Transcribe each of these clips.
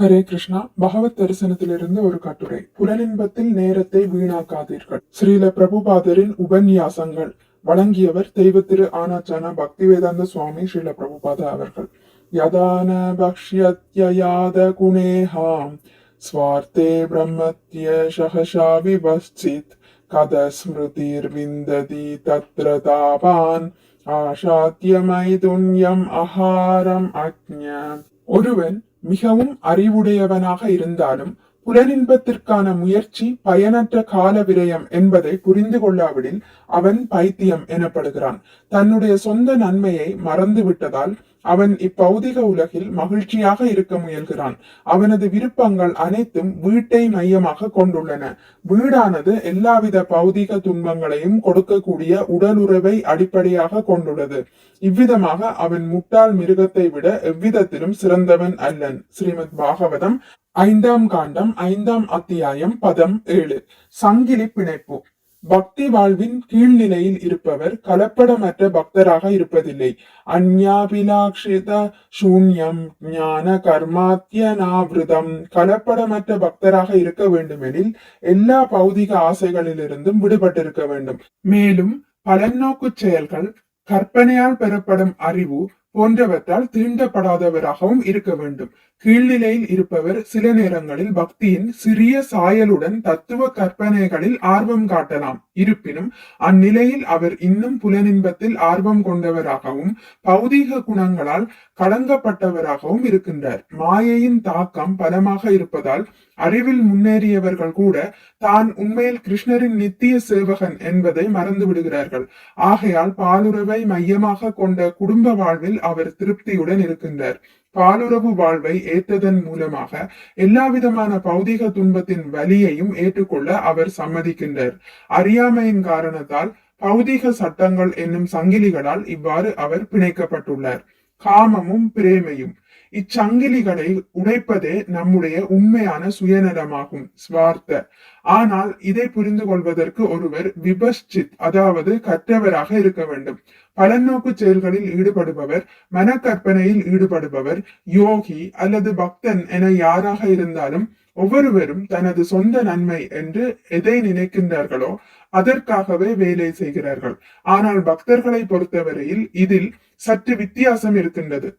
ஹரே கிருஷ்ணா. பகவத் தரிசனத்திலிருந்து ஒரு கட்டுரை. புலனின்பத்தில் நேரத்தை வீணாக்காதீர்கள். ஸ்ரீல பிரபுபாதரின் உபன்யாசங்கள். வழங்கியவர் தெய்வ திரு ஆனாச்சான பக்திவேதாந்த சுவாமி ஸ்ரீல பிரபுபாத அவர்கள். யதான பக்ஷ்யத்யயாத குணேஹாம் ஸ்வார்த்தே பிரம்மத்ய சஹசா விவஸ்சித் கத ஸ்மிருதிர் விந்ததி தத்ர தாபான் ஆஷாத்யமைதுன்யம் அஹாரம் அக்ஞம். ஒருவன் மிகவும் அறிவுடையவனாக இருந்தாலும் புலனின்பத்திற்கான முயற்சி பயனற்ற கால விரயம் என்பதை புரிந்து கொள்ளாவிடில் அவன் பைத்தியம் எனப்படுகிறான். தன்னுடைய சொந்த நன்மையை மறந்து விட்டதால் அவன் இப்பௌதிக உலகில் மகிழ்ச்சியாக இருக்க முயல்கிறான். அவனது விருப்பங்கள் அனைத்தும் வீட்டை மையமாக கொண்டுள்ளன. வீடானது எல்லாவித பௌதிக துன்பங்களையும் கொடுக்கக்கூடிய உடலுறவை அடிப்படையாக கொண்டுள்ளது. இவ்விதமாக அவன் முட்டாள் மிருகத்தை விட எவ்விதத்திலும் சிறந்தவன் அல்லன். ஸ்ரீமத் பாகவதம் 5ஆம் காண்டம் 5ஆம் அத்தியாயம் பதம் 7. சங்கிலி பிணைப்பு. பக்தி வாழ்வின் கீழ்நிலையில் இருப்பவர் கலப்படமற்ற பக்தராக இருப்பதில்லை. அந்யாபிலாக்ஷித சூன்யம் ஞான கர்மாத்யனாவிருதம். கலப்படமற்ற பக்தராக இருக்க வேண்டுமெனில் எல்லா பௌதிக ஆசைகளிலிருந்தும் விடுபட்டிருக்க வேண்டும். மேலும் பலநோக்கு செயல்கள், கற்பனையால் பெறப்படும் அறிவு போன்றவற்றால் தீண்டப்படாதவராகவும் இருக்க வேண்டும். கீழ்நிலையில் இருப்பவர் சில நேரங்களில் பக்தியின் சிறிய சாயலுடன் தத்துவ கற்பனைகளில் ஆர்வம் காட்டலாம். இருப்பினும் அந்நிலையில் அவர் இன்னும் புலனின்பத்தில் ஆர்வம் கொண்டவராகவும் பௌதீக குணங்களால் களங்கப்பட்டவராகவும் இருக்கின்றார். மாயையின் தாக்கம் பலமாக இருப்பதால் அறிவில் முன்னேறியவர்கள் கூட தான் உண்மையில் கிருஷ்ணரின் நித்திய சேவகன் என்பதை மறந்து விடுகிறார்கள். ஆகையால் பாலுறவை மையமாக கொண்ட குடும்ப வாழ்வில் அவர் திருப்தியுடன் இருக்கின்றார். பாலுறவு வாழ்வை ஏற்றதன் மூலமாக எல்லாவிதமான பௌதிக துன்பத்தின் வலியையும் ஏற்றுக்கொள்ள அவர் சம்மதிக்கின்றார். அறியாமையின் காரணத்தால் பௌதிக சட்டங்கள் என்னும் சங்கிலிகளால் இவ்வாறு அவர் பிணைக்கப்பட்டுள்ளார். காமமும் பிரேமையும் இச்சங்கிலிகளை உடைப்பதே நம்முடைய உண்மையான சுயநலமாகும், ஸ்வார்த்த. ஆனால் இதை புரிந்து கொள்வதற்கு ஒருவர் விபஷ்சித், அதாவது கற்றவராக இருக்க வேண்டும். பலநோக்கு செயல்களில் ஈடுபடுபவர், மனக்கற்பனையில் ஈடுபடுபவர், யோகி அல்லது பக்தன் என யாராக இருந்தாலும் ஒவ்வொருவரும் தனது சொந்த நன்மை என்று எதை நினைக்கின்றார்களோ அதற்காகவே வேலை செய்கிறார்கள். ஆனால் பக்தர்களை பொறுத்தவரையில் இதில் சற்று வித்தியாசம் இருக்கின்றது.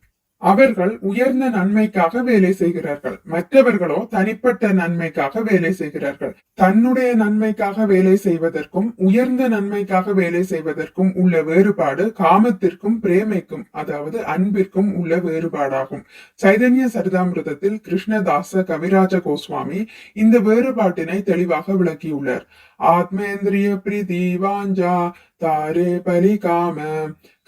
அவர்கள் உயர்ந்த நன்மைக்காக வேலை செய்கிறார்கள். மற்றவர்களோ தனிப்பட்ட நன்மைக்காக வேலை செய்கிறார்கள். தன்னுடைய நன்மைக்காக வேலை செய்வதற்கும் உயர்ந்த நன்மைக்காக வேலை செய்வதற்கும் உள்ள வேறுபாடு காமத்திற்கும் பிரேமைக்கும், அதாவது அன்பிற்கும் உள்ள வேறுபாடாகும். சைதன்ய சரிதாமிருதத்தில் கிருஷ்ணதாச கவிராஜ கோஸ்வாமி இந்த வேறுபாட்டினை தெளிவாக விளக்கியுள்ளார். ஆத்மேந்திரிய பிரீதி வாஞ்சா தாரே பலிகாம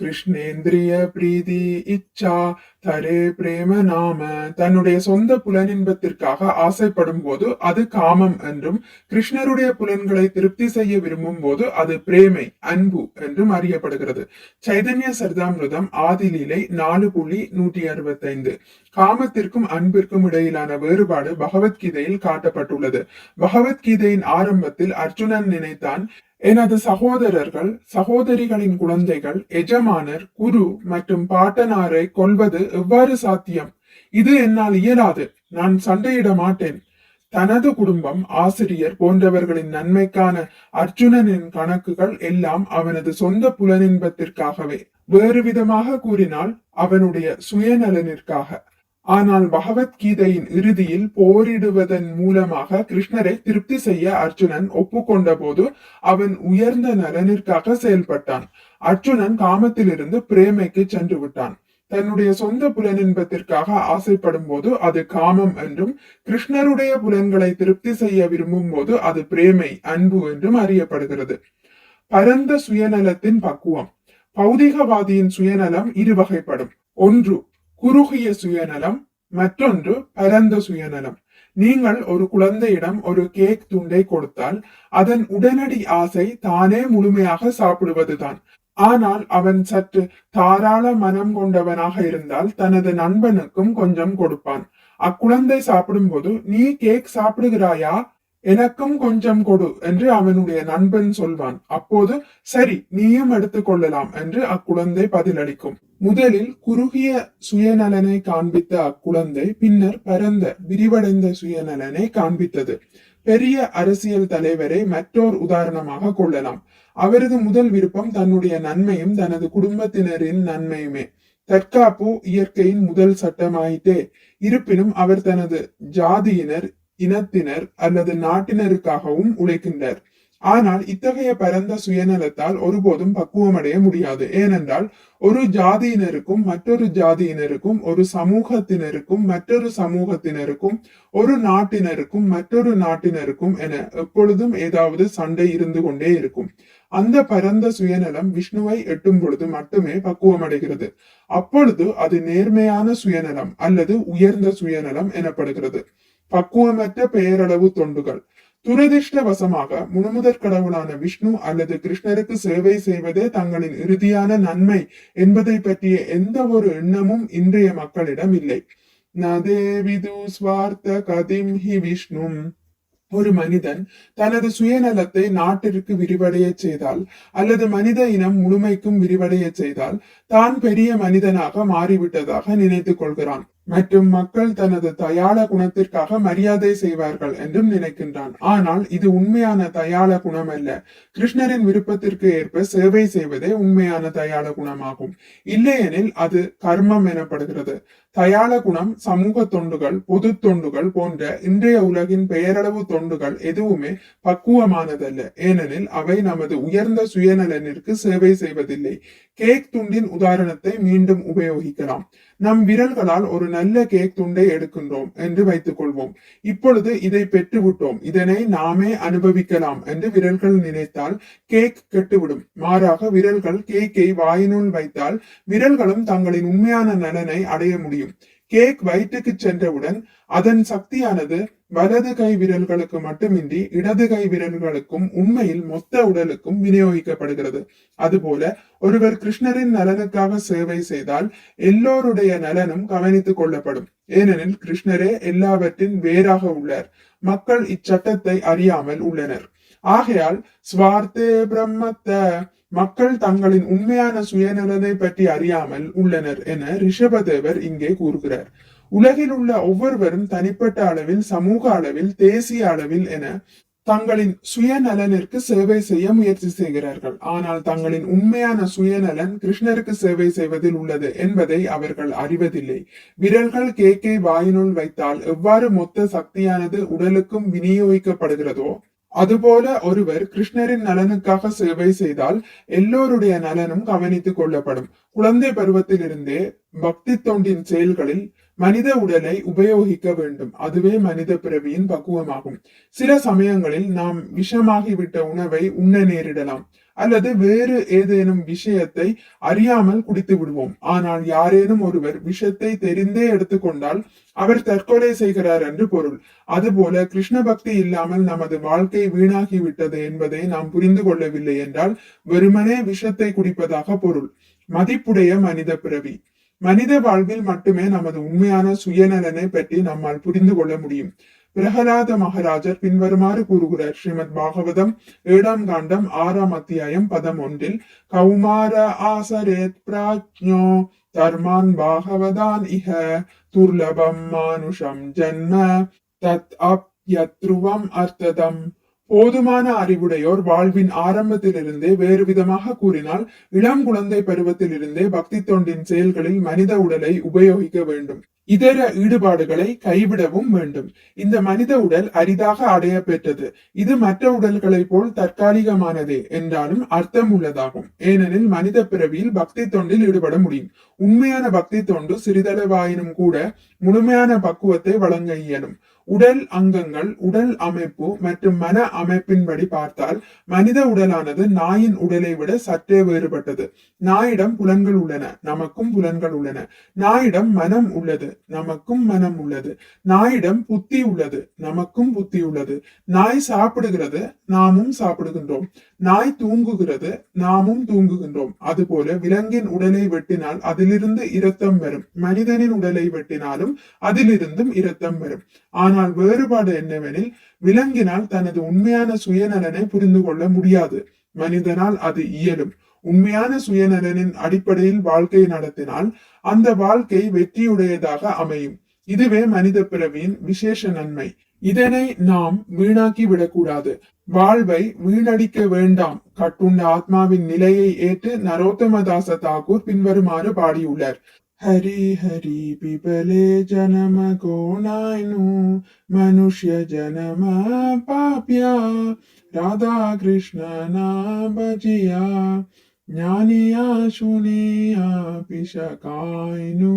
கிருஷ்ணேந்திரிய பிரீதி இச்சா தரே பிரேம நாம. தன்னுடைய சொந்த புலனின்பத்திற்காக ஆசைப்படும் போது அது காமம் என்றும், கிருஷ்ணருடைய புலன்களை திருப்தி செய்ய விரும்பும் போது அது பிரேமை, அன்பு என்றும் அறியப்படுகிறது. சைதன்ய சரிதாமிருதம் ஆதிலீலை 4.165. காமத்திற்கும் அன்பிற்கும் இடையிலான வேறுபாடு பகவத்கீதையில் காட்டப்பட்டுள்ளது. பகவத்கீதையின் ஆரம்பத்தில் அர்ஜுனன் நினைத்தான், எனது சகோதரர்கள் சகோதரிகளின் குழந்தைகள், எஜமானர், குரு மற்றும் பாட்டனாரை கொல்வது எவ்வாறு சாத்தியம்? இது என்னால் இயலாது. நான் சண்டையிட மாட்டேன். தனது குடும்பம், ஆசிரியர் போன்றவர்களின் நன்மைக்கான அர்ஜுனனின் கணக்குகள் எல்லாம் அவனது சொந்த புலனின்பத்திற்காகவே. வேறு விதமாக கூறினால் அவனுடைய சுயநலனிற்காக. ஆனால் பகவத்கீதையின் இறுதியில் போரிடுவதன் மூலமாக கிருஷ்ணரை திருப்தி செய்ய அர்ஜுனன் ஒப்புக்கொண்ட போது அவன் உயர்ந்த நலனிற்காக செயல்பட்டான். அர்ஜுனன் காமத்திலிருந்து பிரேமைக்கு சென்று விட்டான். தன்னுடைய சொந்த புலனின்பத்திற்காக ஆசைப்படும் போது அது காமம் என்றும், கிருஷ்ணருடைய புலன்களை திருப்தி செய்ய விரும்பும் போது அது பிரேமை, அன்பு என்றும் அறியப்படுகிறது. பரந்த சுயநலத்தின் பக்குவம். பௌதிகவாதியின் சுயநலம் இரு வகைப்படும். ஒன்று குறுகிய சுயநலம், மற்றொன்று பரந்த சுயநலம். நீங்கள் ஒரு குழந்தையிடம் ஒரு கேக் துண்டை கொடுத்தால் அதன் உடனடி ஆசை தானே முழுமையாக சாப்பிடுவதுதான். ஆனால் அவன் சற்று தாராள மனம் கொண்டவனாக இருந்தால் தனது நண்பனுக்கும் கொஞ்சம் கொடுப்பான். அக்குழந்தை சாப்பிடும் போது, நீ கேக் சாப்பிடுகிறாயா, எனக்கும் கொஞ்சம் கொடு என்று அவனுடைய நண்பன் சொல்வான். அப்போது சரி, நீயும் எடுத்துக் கொள்ளலாம் என்று அக்குழந்தை பதிலளிக்கும். முதலில் குறுகிய சுயநலனை காண்பித்த அக்குழந்தை பின்னர் பரந்த விரிவடைந்த சுயநலனை காண்பித்தது. பெரிய அரசியல் தலைவரை மற்றோர் உதாரணமாக கொள்ளலாம். அவரது முதல் விருப்பம் தன்னுடைய நன்மையும் தனது குடும்பத்தினரின் நன்மையுமே. தற்காப்பு இயற்கையின் முதல் சட்டமாயிட்டே. இருப்பினும் அவர் தனது ஜாதியினர், இனத்தினர் அல்லது நாட்டினருக்காகவும் உழைக்கின்றார். ஆனால் இத்தகைய பரந்த சுயநலத்தால் ஒருபோதும் பக்குவமடைய முடியாது. ஏனென்றால் ஒரு ஜாதியினருக்கும் மற்றொரு ஜாதியினருக்கும், ஒரு சமூகத்தினருக்கும் மற்றொரு சமூகத்தினருக்கும், ஒரு நாட்டினருக்கும் மற்றொரு நாட்டினருக்கும் என எப்பொழுதும் ஏதாவது சண்டை இருந்து கொண்டே இருக்கும். அந்த பரந்த சுயநலம் விஷ்ணுவை எட்டும் பொழுது மட்டுமே பக்குவமடைகிறது. அப்பொழுது அது நேர்மையான சுயநலம் அல்லது உயர்ந்த சுயநலம் எனப்படுகிறது. பக்குவமற்ற பெயரளவு தொண்டுகள். துரதிருஷ்டவசமாக முழுமுதற் கடவுளான விஷ்ணு அல்லது கிருஷ்ணருக்கு சேவை செய்வதே தங்களின் இறுதியான நன்மை என்பதை பற்றிய எந்த ஒரு எண்ணமும் இன்றைய மக்களிடம் இல்லை. நதேவிது ஸ்வார்த்த கதிம் ஹி விஷ்ணும். ஒரு மனிதன் தனது சுயநலத்தை நாட்டிற்கு விரிவடைய செய்தால் அல்லது மனித இனம் முழுமைக்கும் விரிவடைய செய்தால் தான் பெரிய மனிதனாக மாறிவிட்டதாக நினைத்துக் கொள்கிறான் மற்றும் மக்கள் தனது தயாள குணத்திற்காக மரியாதை செய்வார்கள் என்றும் நினைக்கின்றான். ஆனால் இது உண்மையான தயாள குணம் அல்ல. கிருஷ்ணரின் விருப்பத்திற்கு ஏற்ப சேவை செய்வதே உண்மையான தயாள குணமாகும். இல்லையெனில் அது கர்மம் எனப்படுகிறது. தயாள குணம், சமூக தொண்டுகள், பொது தொண்டுகள் போன்ற இன்றைய உலகின் பெயரளவு தொண்டுகள் எதுவுமே பக்குவமானதல்ல. ஏனெனில் அவை நமது உயர்ந்த சுயநலனிற்கு சேவை செய்வதில்லை. கேக் துண்டின் உதாரணத்தை மீண்டும் உபயோகிக்கலாம். நம் விரல்களால் ஒரு நல்ல கேக் துண்டை எடுக்கின்றோம் என்று வைத்துக் கொள்வோம். இப்பொழுது இதை பெற்றுவிட்டோம், இதனை நாமே அனுபவிக்கலாம் என்று விரல்கள் நினைத்தால் கேக் கெட்டுவிடும். மாறாக விரல்கள் கேக்கை வாயினுள் வைத்தால் விரல்களும் தங்களின் உண்மையான நலனை அடைய முடியும். கேக் வயிற்றுக்கு சென்றவுடன் அதன் சக்தியானது வலது கை விரல்களுக்கு மட்டுமின்றி இடது கை விரல்களுக்கும் உண்மையில் மொத்த உடலுக்கும் விநியோகிக்கப்படுகிறது. அதுபோல ஒருவர் கிருஷ்ணரின் நலனுக்காக சேவை செய்தால் எல்லோருடைய நலனும் கவனித்துக் கொள்ளப்படும். ஏனெனில் கிருஷ்ணரே எல்லாவற்றின் வேறாக உள்ளார். மக்கள் இச்சட்டத்தை அறியாமல் உள்ளனர். ஆகையால் ஸ்வார்த்தே பிரம்மத்த, மக்கள் தங்களின் உண்மையான சுயநலனை பற்றி அறியாமல் உள்ளனர் என ரிஷபதேவர் இங்கே கூறுகிறார். உலகில் உள்ள ஒவ்வொருவரும் தனிப்பட்ட அளவில், சமூக அளவில், தேசிய அளவில் என தங்களின் சுயநலனிற்கு சேவை செய்ய முயற்சி செய்கிறார்கள். ஆனால் தங்களின் உண்மையான சுயநலன் கிருஷ்ணருக்கு சேவை செய்வதில் உள்ளது என்பதை அவர்கள் அறிவதில்லை. விரல்கள் கேக்கை வாயினுள் வைத்தால் எவ்வாறு மொத்த சக்தியானது உடலுக்கும் விநியோகிக்கப்படுகிறதோ அதுபோல ஒருவர் கிருஷ்ணரின் நலனுக்காக சேவை செய்தால் எல்லோருடைய நலனும் கவனித்துக் கொள்ளப்படும். குழந்தை பருவத்திலிருந்தே பக்தி தொண்டின் செயல்களில் மனித உடலை உபயோகிக்க வேண்டும். அதுவே மனித பிறவியின் பக்குவமாகும். சில சமயங்களில் நாம் விஷமாகிவிட்ட உணவை உண்ண நேரிடலாம் அல்லது வேறு ஏதேனும் விஷயத்தை அறியாமல் குடித்து விடுவோம். ஆனால் யாரேனும் ஒருவர் விஷத்தை தெரிந்தே எடுத்துக்கொண்டால் அவர் தற்கொலை செய்கிறார் என்று பொருள். அதுபோல கிருஷ்ண பக்தி இல்லாமல் நமது வாழ்க்கை வீணாகிவிட்டது என்பதை நாம் புரிந்து கொள்ளவில்லை என்றால் வெறுமனே விஷத்தை குடிப்பதாக பொருள். மதிப்புடைய மனித பிறவி. மனித வாழ்வில் மட்டுமே நமது உண்மையான சுயநலனை பற்றி நம்மால் புரிந்து கொள்ள முடியும். பிரகலாத மகாராஜர் பின்வருமாறு கூறுகிறார். ஸ்ரீமத் பாகவதம் 7ஆம் காண்டம் 6ஆம் அத்தியாயம் பதம் 1. கௌமார ஆசரேத் பிராஜ்ஞோ தர்மான் பாகவதான் இஹ துர்லபம் மானுஷம் ஜன்ம தத் அப்யத்ருவம் அர்த்ததம். போதுமான அறிவுடையோர் வாழ்வின் ஆரம்பத்திலிருந்தே, வேறு விதமாக கூறினால் இளம் குழந்தை பருவத்திலிருந்தே பக்தி தொண்டின் செயல்களில் மனித உடலை உபயோகிக்க வேண்டும். இதர ஈடுபாடுகளை கைவிடவும் வேண்டும். இந்த மனித உடல் அரிதாக அடைய பெற்றது. இது மற்ற உடல்களை போல் தற்காலிகமானதே என்றாலும் அர்த்தம் உள்ளதாகும். ஏனெனில் மனித பிறவியில் பக்தி தொண்டில் ஈடுபட முடியும். உண்மையான பக்தி தொண்டு சிறிதளவாயினும் கூட முழுமையான பக்குவத்தை வழங்க இயலும். உடல் அங்கங்கள், உடல் அமைப்பு மற்றும் மன அமைப்பின்படி பார்த்தால் மனித உடலானது நாயின் உடலை விட சற்றே வேறுபட்டது. நாயிடம் புலன்கள் உள்ளன, நமக்கும் புலன்கள் உள்ளன. நாயிடம் மனம் உள்ளது, நமக்கும் மனம் உள்ளது. நாயிடம் புத்தி உள்ளது, நமக்கும் புத்தி உள்ளது. நாய் சாப்பிடுகிறது, நாமும் சாப்பிடுகின்றோம். நாய் தூங்குகிறது, நாமும் தூங்குகின்றோம். அதுபோல விலங்கின் உடலை வெட்டினால் அதிலிருந்து இரத்தம் வரும். மனிதனின் உடலை வெட்டினாலும் அதிலிருந்தும் இரத்தம் வரும். ஆனால் வேறுபாடு என்னவெனில் விலங்கினால் தனது உண்மையான சுயநலனை புரிந்து கொள்ள முடியாது. மனிதனால் அது இயலும். உண்மையான சுயநலனின் அடிப்படையில் வாழ்க்கை நடத்தினால் அந்த வாழ்க்கை வெற்றியுடையதாக அமையும். இதுவே மனித பிறவியின் விசேஷ நன்மை. இதனை நாம் வீணாக்கி விடக்கூடாது. வாழ்வை வீணடிக்க வேண்டாம். கட்டுண்ட ஆத்மாவின் நிலையை ஏற்று நரோத்தமதாச தாக்கூர் பின்வருமாறு பாடியுள்ளார். ஹரி ஹரி பிபலே ஜனம கோணாய்னு மனுஷ்ய ஜனம பாப்யா ராதா கிருஷ்ணனா பஜியா ஞானியா சுனியா பிஷகாய்னு.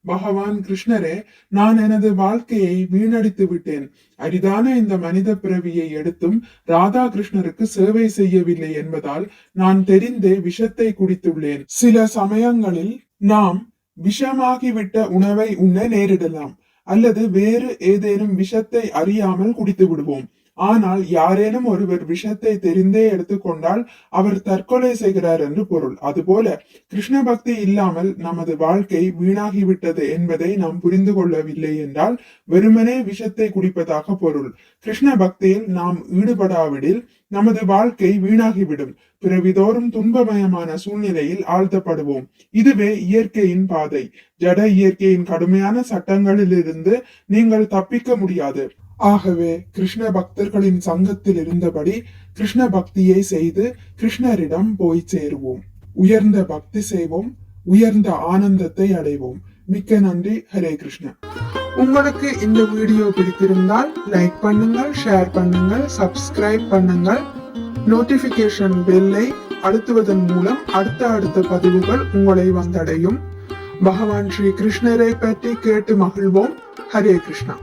பகவான் கிருஷ்ணரே, நான் எனது வாழ்க்கையை வீணடித்து விட்டேன். அரிதான இந்த மனித பிறவியை எடுத்தும் ராதா கிருஷ்ணருக்கு சேவை செய்யவில்லை என்பதால் நான் தெரிந்தே விஷத்தை குடித்துள்ளேன். சில சமயங்களில் நாம் விஷமாகிவிட்ட உணவை உண்ண நேரிடலாம், அல்லது வேறு ஏதேனும் விஷத்தை அறியாமல் குடித்து விடுவோம். ஆனால் யாரேனும் ஒருவர் விஷத்தை தெரிந்தே எடுத்துக்கொண்டால் அவர் தற்கொலை செய்கிறார் என்று பொருள். அதுபோல கிருஷ்ண பக்தி இல்லாமல் நமது வாழ்க்கை வீணாகிவிட்டது என்பதை நாம் புரிந்து கொள்ளவில்லை என்றால் வெறுமனே விஷத்தை குடிப்பதாக பொருள். கிருஷ்ண பக்தியில் நாம் ஈடுபடாவிடில் நமது வாழ்க்கை வீணாகிவிடும். பிறவிதோறும் துன்பமயமான சூழ்நிலையில் ஆழ்த்தப்படுவோம். இதுவே இயற்கையின் பாதை. ஜட இயற்கையின் கடுமையான சட்டங்களிலிருந்து நீங்கள் தப்பிக்க முடியாது. ஆகவே கிருஷ்ண பக்தர்களின் சங்கத்தில் இருந்தபடி கிருஷ்ண பக்தியை செய்து கிருஷ்ணரிடம் போய் சேருவோம். உயர்ந்த பக்தி செய்வோம், உயர்ந்த ஆனந்தத்தை அடைவோம். மிக்க நன்றி. ஹரே கிருஷ்ணா. உங்களுக்கு இந்த வீடியோ பிடித்திருந்தால் லைக் பண்ணுங்கள், ஷேர் பண்ணுங்கள், சப்ஸ்கிரைப் பண்ணுங்கள். நோட்டிபிகேஷன் பெல்லை அழுத்துவதன் மூலம் அடுத்த பதிவுகள் உங்களை வந்தடையும். பகவான் ஸ்ரீ கிருஷ்ணரை பற்றி கேட்டு மகிழ்வோம். ஹரே கிருஷ்ணா.